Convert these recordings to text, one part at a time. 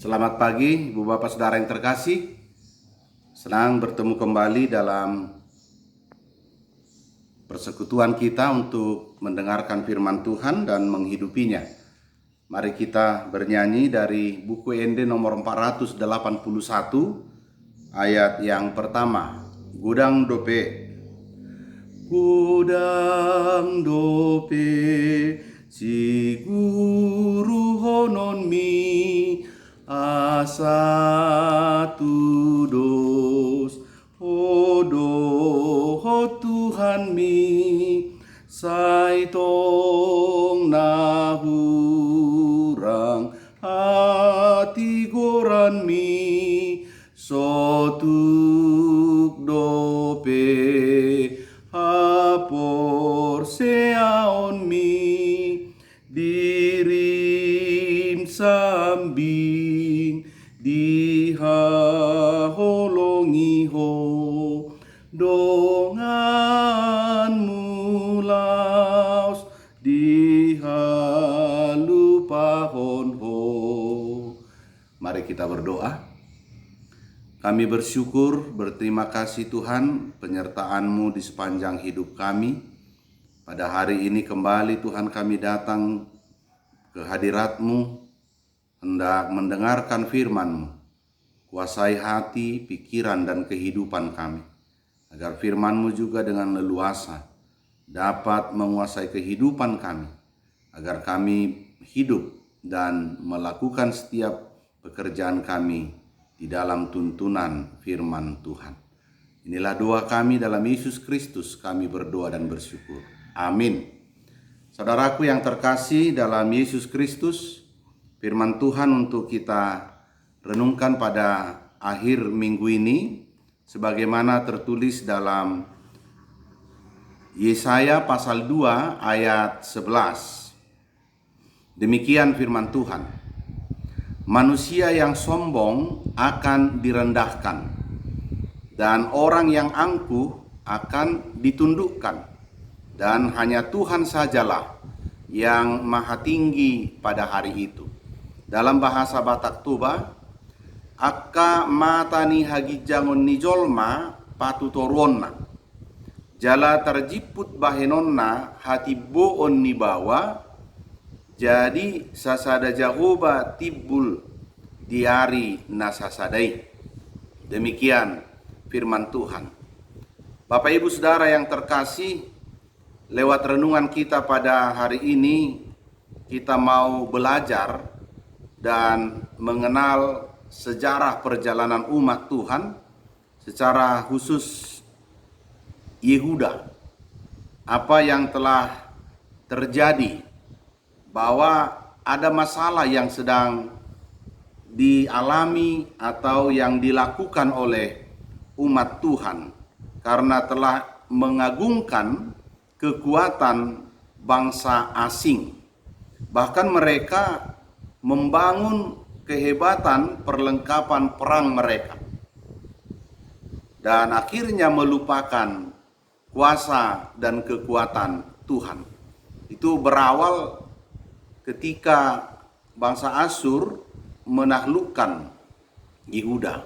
Selamat pagi, Ibu Bapak Saudara yang terkasih. Senang bertemu kembali dalam persekutuan kita untuk mendengarkan firman Tuhan dan menghidupinya. Mari kita bernyanyi dari buku ND nomor 481 ayat yang pertama. Gudang dope. Gudang dope si guru honon mi asa tudos odo ho Tuhan mi sai tong na hurang hati goran mi sotuk dope hapor seaon mi dirim sambing dihaholongi ho dongan mulaus dihalupahon ho. Mari kita berdoa. Kami bersyukur, berterima kasih Tuhan, penyertaan-Mu di sepanjang hidup kami. Pada hari ini kembali Tuhan kami datang ke hadirat-Mu, hendak mendengarkan firman-Mu. Kuasai hati, pikiran, dan kehidupan kami, agar firman-Mu juga dengan leluasa dapat menguasai kehidupan kami, agar kami hidup dan melakukan setiap pekerjaan kami di dalam tuntunan firman Tuhan. Inilah doa kami dalam Yesus Kristus, kami berdoa dan bersyukur. Amin. Saudaraku yang terkasih dalam Yesus Kristus, firman Tuhan untuk kita renungkan pada akhir minggu ini, sebagaimana tertulis dalam Yesaya pasal 2 ayat 11. Demikian firman Tuhan. Manusia yang sombong akan direndahkan, dan orang yang angkuh akan ditundukkan, dan hanya Tuhan sajalah yang maha tinggi pada hari itu. Dalam bahasa Batak Toba, akka matani hagijangon ni jolma patutoronna, jala terjiput bahenonna hati boon ni bawa, jadi sasada Jahoba tibul diari nasasadai. Demikian firman Tuhan. Bapak Ibu Saudara yang terkasih, lewat renungan kita pada hari ini, kita mau belajar dan mengenal sejarah perjalanan umat Tuhan, secara khusus Yehuda. Apa yang telah terjadi, bahwa ada masalah yang sedang dialami atau yang dilakukan oleh umat Tuhan karena telah mengagungkan kekuatan bangsa asing. Bahkan mereka membangun kehebatan perlengkapan perang mereka, dan akhirnya melupakan kuasa dan kekuatan Tuhan. Itu berawal ketika bangsa Asyur menaklukkan Yehuda.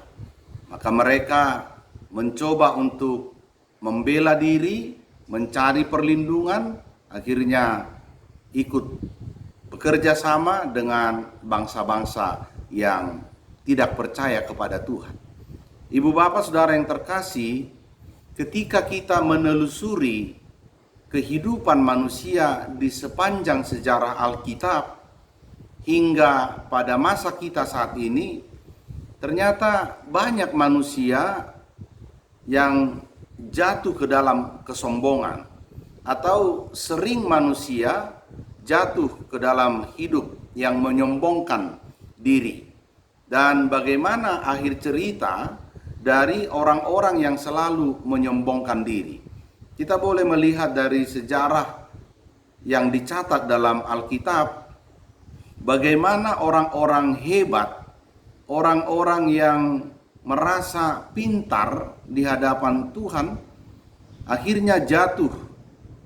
Maka mereka mencoba untuk membela diri, mencari perlindungan, akhirnya ikut bekerja sama dengan bangsa-bangsa yang tidak percaya kepada Tuhan. Ibu bapak saudara yang terkasih, ketika kita menelusuri kehidupan manusia di sepanjang sejarah Alkitab hingga pada masa kita saat ini, ternyata banyak manusia yang jatuh ke dalam kesombongan, atau sering manusia jatuh ke dalam hidup yang menyombongkan diri. Dan bagaimana akhir cerita dari orang-orang yang selalu menyombongkan diri. Kita boleh melihat dari sejarah yang dicatat dalam Alkitab, bagaimana orang-orang hebat, orang-orang yang merasa pintar di hadapan Tuhan, akhirnya jatuh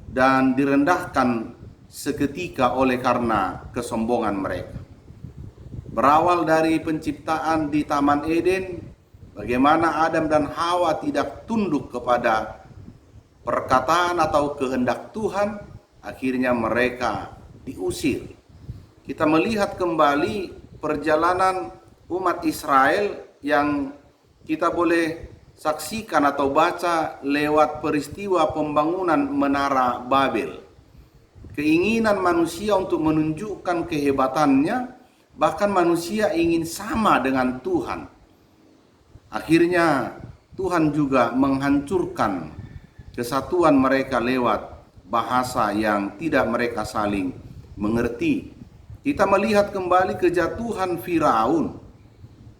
dan direndahkan seketika oleh karena kesombongan mereka. Berawal dari penciptaan di Taman Eden, bagaimana Adam dan Hawa tidak tunduk kepada perkataan atau kehendak Tuhan, akhirnya mereka diusir. Kita melihat kembali perjalanan umat Israel yang kita boleh saksikan atau baca lewat peristiwa pembangunan Menara Babel. Keinginan manusia untuk menunjukkan kehebatannya, bahkan manusia ingin sama dengan Tuhan. Akhirnya Tuhan juga menghancurkan kesatuan mereka lewat bahasa yang tidak mereka saling mengerti. Kita melihat kembali kejatuhan Firaun,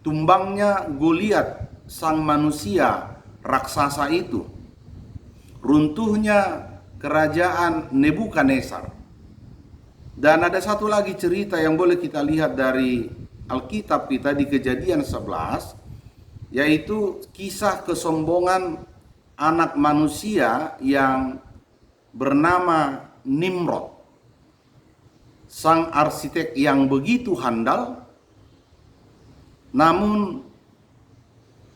tumbangnya Goliat, sang manusia raksasa itu, runtuhnya kerajaan Nebukadnezar. Dan ada satu lagi cerita yang boleh kita lihat dari Alkitab kita di Kejadian 11, yaitu kisah kesombongan anak manusia yang bernama Nimrod. Sang arsitek yang begitu handal, namun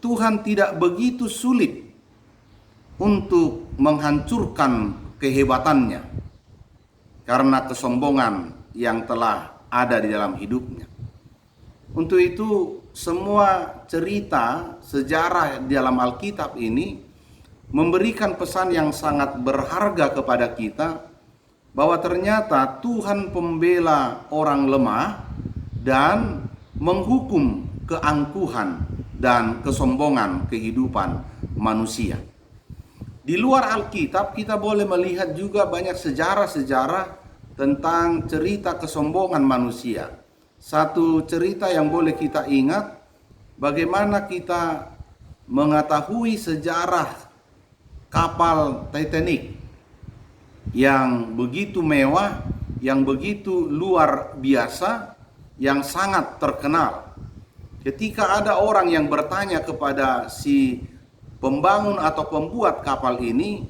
Tuhan tidak begitu sulit untuk menghancurkan kehebatannya karena kesombongan yang telah ada di dalam hidupnya. Untuk itu, semua cerita sejarah di dalam Alkitab ini memberikan pesan yang sangat berharga kepada kita, bahwa ternyata Tuhan pembela orang lemah dan menghukum keangkuhan dan kesombongan kehidupan manusia. Di luar Alkitab kita boleh melihat juga banyak sejarah-sejarah tentang cerita kesombongan manusia. Satu cerita yang boleh kita ingat, bagaimana kita mengetahui sejarah kapal Titanic yang begitu mewah, yang begitu luar biasa, yang sangat terkenal. Ketika ada orang yang bertanya kepada si pembangun atau pembuat kapal ini,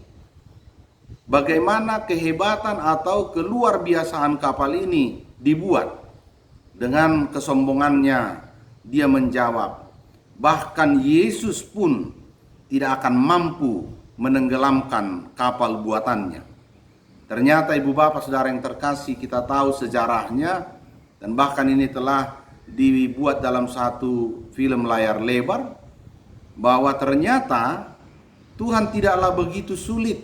bagaimana kehebatan atau keluar biasaan kapal ini dibuat, dengan kesombongannya dia menjawab, bahkan Yesus pun tidak akan mampu menenggelamkan kapal buatannya. Ternyata ibu bapak saudara yang terkasih, kita tahu sejarahnya, dan bahkan ini telah dibuat dalam satu film layar lebar, bahwa ternyata Tuhan tidaklah begitu sulit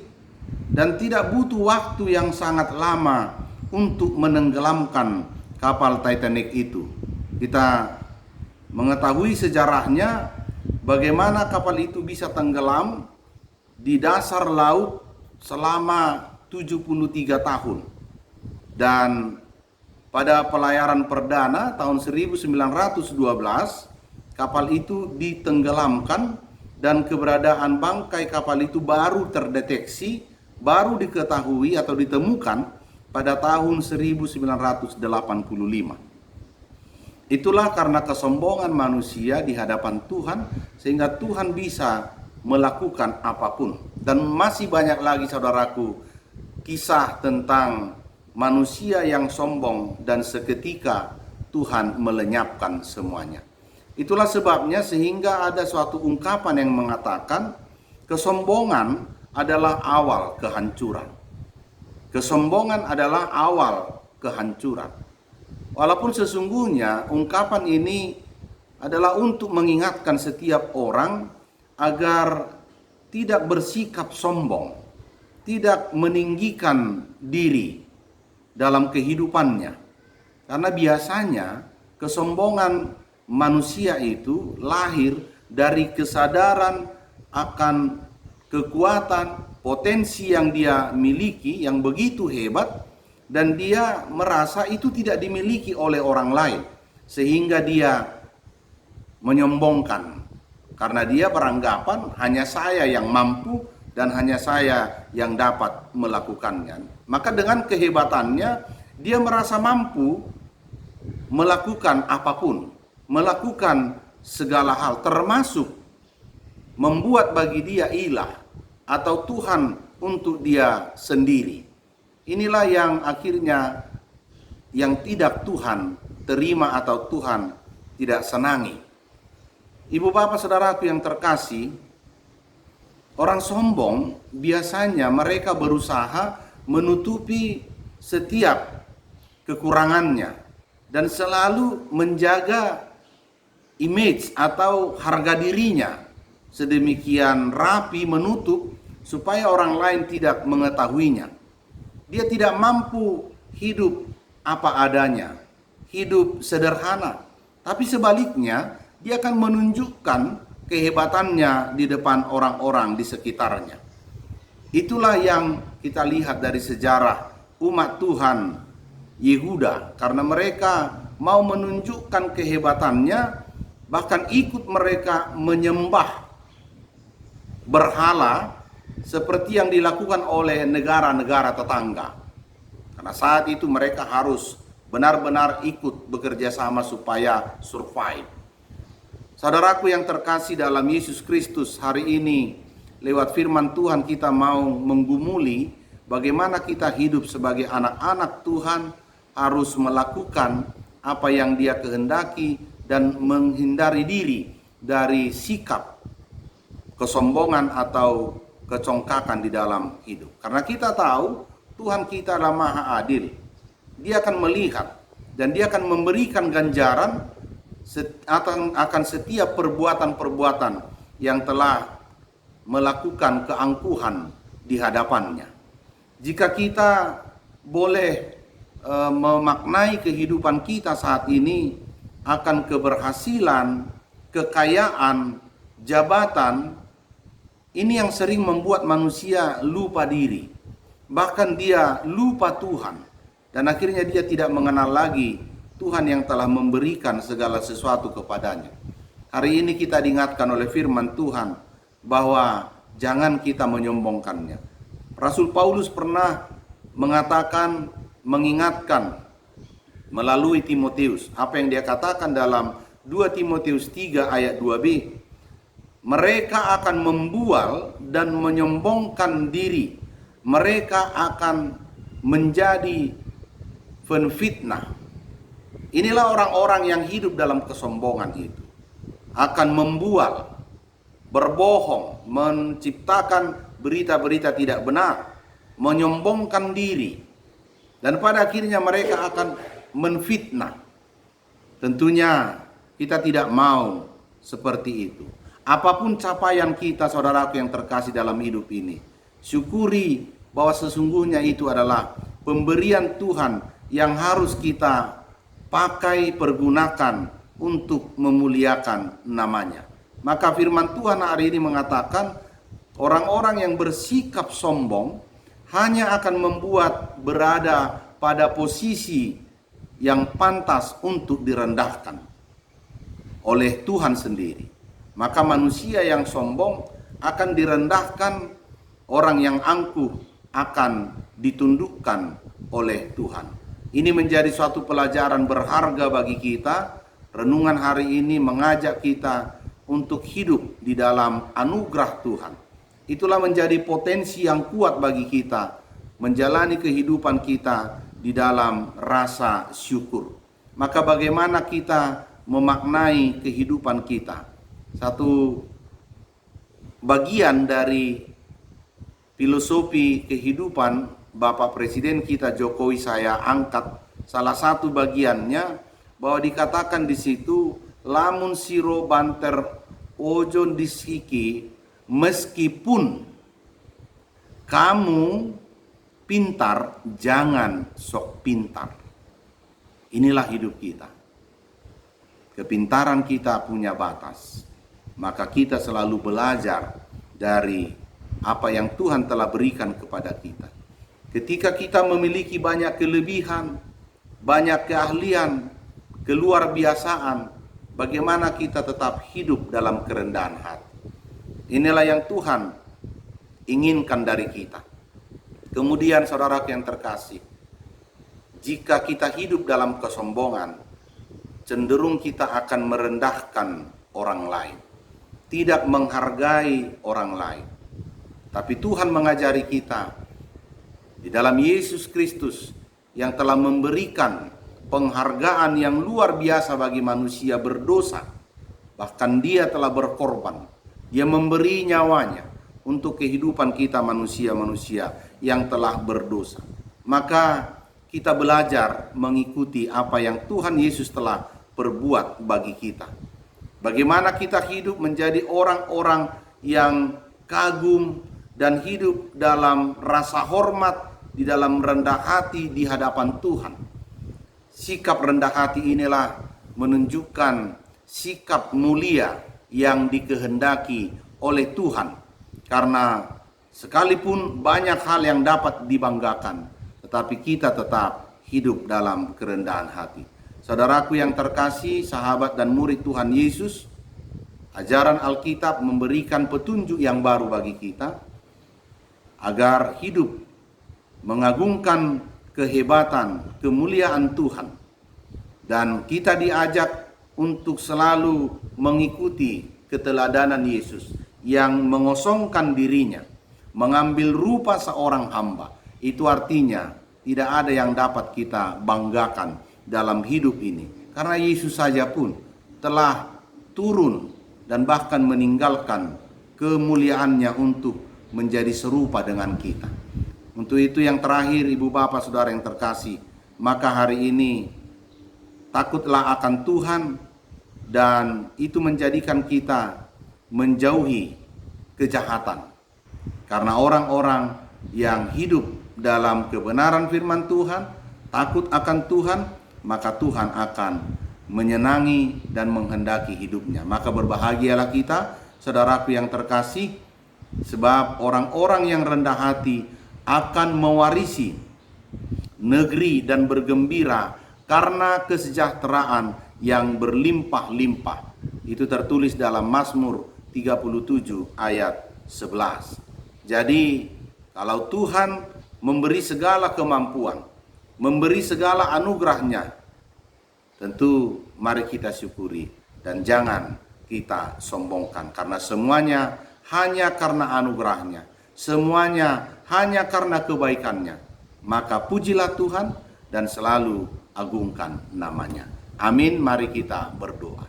dan tidak butuh waktu yang sangat lama untuk menenggelamkan kapal Titanic itu. Kita mengetahui sejarahnya, bagaimana kapal itu bisa tenggelam di dasar laut selama 73 tahun. Dan pada pelayaran perdana tahun 1912, kapal itu ditenggelamkan dan keberadaan bangkai kapal itu baru terdeteksi, baru diketahui atau ditemukan pada tahun 1985. Itulah karena kesombongan manusia di hadapan Tuhan, sehingga Tuhan bisa melakukan apapun. Dan masih banyak lagi saudaraku, kisah tentang manusia yang sombong dan seketika Tuhan melenyapkan semuanya. Itulah sebabnya sehingga ada suatu ungkapan yang mengatakan kesombongan adalah awal kehancuran. Kesombongan adalah awal kehancuran. Walaupun sesungguhnya ungkapan ini adalah untuk mengingatkan setiap orang agar tidak bersikap sombong, tidak meninggikan diri dalam kehidupannya. Karena biasanya kesombongan manusia itu lahir dari kesadaran akan kekuatan, potensi yang dia miliki yang begitu hebat, dan dia merasa itu tidak dimiliki oleh orang lain, sehingga dia menyombongkan karena dia beranggapan hanya saya yang mampu dan hanya saya yang dapat melakukannya. Maka dengan kehebatannya dia merasa mampu melakukan apapun, melakukan segala hal, termasuk membuat bagi dia ilah atau Tuhan untuk dia sendiri. Inilah yang akhirnya yang tidak Tuhan terima atau Tuhan tidak senangi. Ibu bapak saudaraku yang terkasih, orang sombong biasanya mereka berusaha menutupi setiap kekurangannya dan selalu menjaga image atau harga dirinya sedemikian rapi menutup supaya orang lain tidak mengetahuinya. Dia tidak mampu hidup apa adanya, hidup sederhana, tapi sebaliknya dia akan menunjukkan kehebatannya di depan orang-orang di sekitarnya. Itulah yang kita lihat dari sejarah umat Tuhan Yehuda, karena mereka mau menunjukkan kehebatannya, bahkan ikut mereka menyembah berhala seperti yang dilakukan oleh negara-negara tetangga. Karena saat itu mereka harus benar-benar ikut bekerja sama supaya survive. Saudaraku yang terkasih dalam Yesus Kristus, hari ini lewat firman Tuhan kita mau menggumuli bagaimana kita hidup sebagai anak-anak Tuhan, harus melakukan apa yang Dia kehendaki dan menghindari diri dari sikap kesombongan atau kecongkakan di dalam hidup. Karena kita tahu Tuhan kita adalah Maha Adil. Dia akan melihat dan Dia akan memberikan ganjaran akan setiap perbuatan-perbuatan yang telah melakukan keangkuhan di hadapannya. Jika kita boleh memaknai kehidupan kita saat ini akan keberhasilan, kekayaan, jabatan, ini yang sering membuat manusia lupa diri. Bahkan dia lupa Tuhan. Dan akhirnya dia tidak mengenal lagi Tuhan yang telah memberikan segala sesuatu kepadanya. Hari ini kita diingatkan oleh firman Tuhan bahwa jangan kita menyombongkannya. Rasul Paulus pernah mengatakan, mengingatkan melalui Timotius. Apa yang dia katakan dalam 2 Timotius 3 ayat 2b. Mereka akan membual dan menyombongkan diri. Mereka akan menjadi penfitnah. Inilah orang-orang yang hidup dalam kesombongan itu. Akan membual, berbohong, menciptakan berita-berita tidak benar, menyombongkan diri. Dan pada akhirnya mereka akan menfitnah. Tentunya kita tidak mau seperti itu. Apapun capaian kita, saudaraku yang terkasih dalam hidup ini, syukuri bahwa sesungguhnya itu adalah pemberian Tuhan yang harus kita pakai, pergunakan untuk memuliakan namanya. Maka firman Tuhan hari ini mengatakan orang-orang yang bersikap sombong hanya akan membuat berada pada posisi yang pantas untuk direndahkan oleh Tuhan sendiri. Maka manusia yang sombong akan direndahkan, orang yang angkuh akan ditundukkan oleh Tuhan. Ini menjadi suatu pelajaran berharga bagi kita. Renungan hari ini mengajak kita untuk hidup di dalam anugerah Tuhan. Itulah menjadi potensi yang kuat bagi kita menjalani kehidupan kita di dalam rasa syukur. Maka bagaimana kita memaknai kehidupan kita? Satu bagian dari filosofi kehidupan Bapak Presiden kita Jokowi saya angkat salah satu bagiannya, bahwa dikatakan di situ, lamun siro banter ojon disiki, meskipun kamu pintar, jangan sok pintar. Inilah hidup kita. Kepintaran kita punya batas. Maka kita selalu belajar dari apa yang Tuhan telah berikan kepada kita. Ketika kita memiliki banyak kelebihan, banyak keahlian, keluar biasaan, bagaimana kita tetap hidup dalam kerendahan hati. Inilah yang Tuhan inginkan dari kita. Kemudian saudaraku yang terkasih, jika kita hidup dalam kesombongan, cenderung kita akan merendahkan orang lain, tidak menghargai orang lain. Tapi Tuhan mengajari kita di dalam Yesus Kristus yang telah memberikan penghargaan yang luar biasa bagi manusia berdosa. Bahkan dia telah berkorban. Dia memberi nyawanya untuk kehidupan kita manusia-manusia yang telah berdosa. Maka kita belajar mengikuti apa yang Tuhan Yesus telah perbuat bagi kita. Bagaimana kita hidup menjadi orang-orang yang kagum dan hidup dalam rasa hormat, di dalam rendah hati di hadapan Tuhan. Sikap rendah hati inilah menunjukkan sikap mulia yang dikehendaki oleh Tuhan. Karena sekalipun banyak hal yang dapat dibanggakan, tetapi kita tetap hidup dalam kerendahan hati. Saudaraku yang terkasih, sahabat dan murid Tuhan Yesus, ajaran Alkitab memberikan petunjuk yang baru bagi kita agar hidup mengagungkan kehebatan, kemuliaan Tuhan. Dan kita diajak untuk selalu mengikuti keteladanan Yesus yang mengosongkan dirinya, mengambil rupa seorang hamba. Itu artinya tidak ada yang dapat kita banggakan dalam hidup ini. Karena Yesus saja pun telah turun dan bahkan meninggalkan kemuliaannya untuk menjadi serupa dengan kita. Untuk itu yang terakhir, ibu bapak saudara yang terkasih, maka hari ini takutlah akan Tuhan, dan itu menjadikan kita menjauhi kejahatan. Karena orang-orang yang hidup dalam kebenaran firman Tuhan, takut akan Tuhan, maka Tuhan akan menyenangi dan menghendaki hidupnya. Maka berbahagialah kita, saudaraku yang terkasih, sebab orang-orang yang rendah hati akan mewarisi negeri dan bergembira karena kesejahteraan yang berlimpah-limpah. Itu tertulis dalam Mazmur 37 ayat 11. Jadi kalau Tuhan memberi segala kemampuan, memberi segala anugerahnya, tentu mari kita syukuri dan jangan kita sombongkan. Karena semuanya hanya karena anugerahnya, semuanya hanya karena kebaikannya. Maka pujilah Tuhan dan selalu agungkan namanya. Amin. Mari kita berdoa.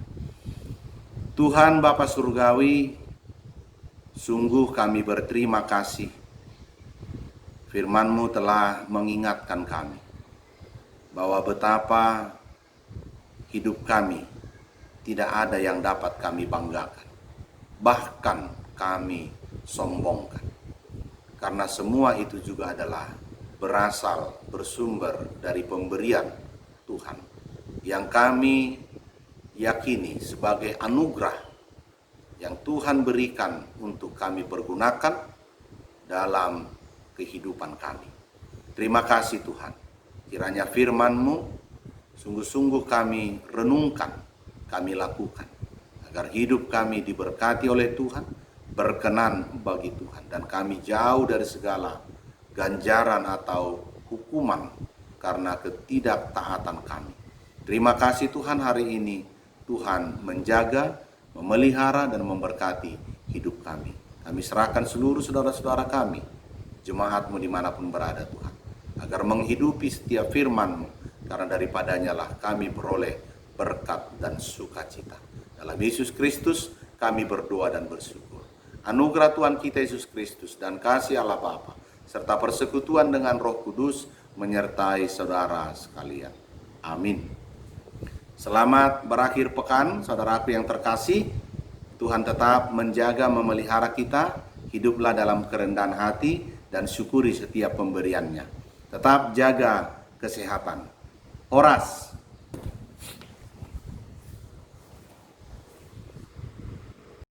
Tuhan Bapa Surgawi, sungguh kami berterima kasih. Firman-Mu telah mengingatkan kami bahwa betapa hidup kami tidak ada yang dapat kami banggakan, bahkan kami sombongkan. Karena semua itu juga adalah bersumber dari pemberian Tuhan yang kami yakini sebagai anugerah yang Tuhan berikan untuk kami pergunakan dalam kehidupan kami. Terima kasih Tuhan. Kiranya firman-Mu sungguh-sungguh kami renungkan, kami lakukan, agar hidup kami diberkati oleh Tuhan, berkenan bagi Tuhan, dan kami jauh dari segala ganjaran atau hukuman karena ketidaktaatan kami. Terima kasih Tuhan, hari ini Tuhan menjaga, memelihara, dan memberkati hidup kami. Kami serahkan seluruh saudara-saudara kami, jemaat-Mu dimanapun berada Tuhan, agar menghidupi setiap firman-Mu, karena daripadanya lah kami beroleh berkat dan sukacita. Dalam Yesus Kristus kami berdoa dan bersyukur. Anugerah Tuhan kita Yesus Kristus dan kasih Allah Bapa serta persekutuan dengan Roh Kudus menyertai saudara sekalian. Amin. Selamat berakhir pekan, saudaraku yang terkasih. Tuhan tetap menjaga, memelihara kita. Hiduplah dalam kerendahan hati dan syukuri setiap pemberiannya. Tetap jaga kesehatan. Oras.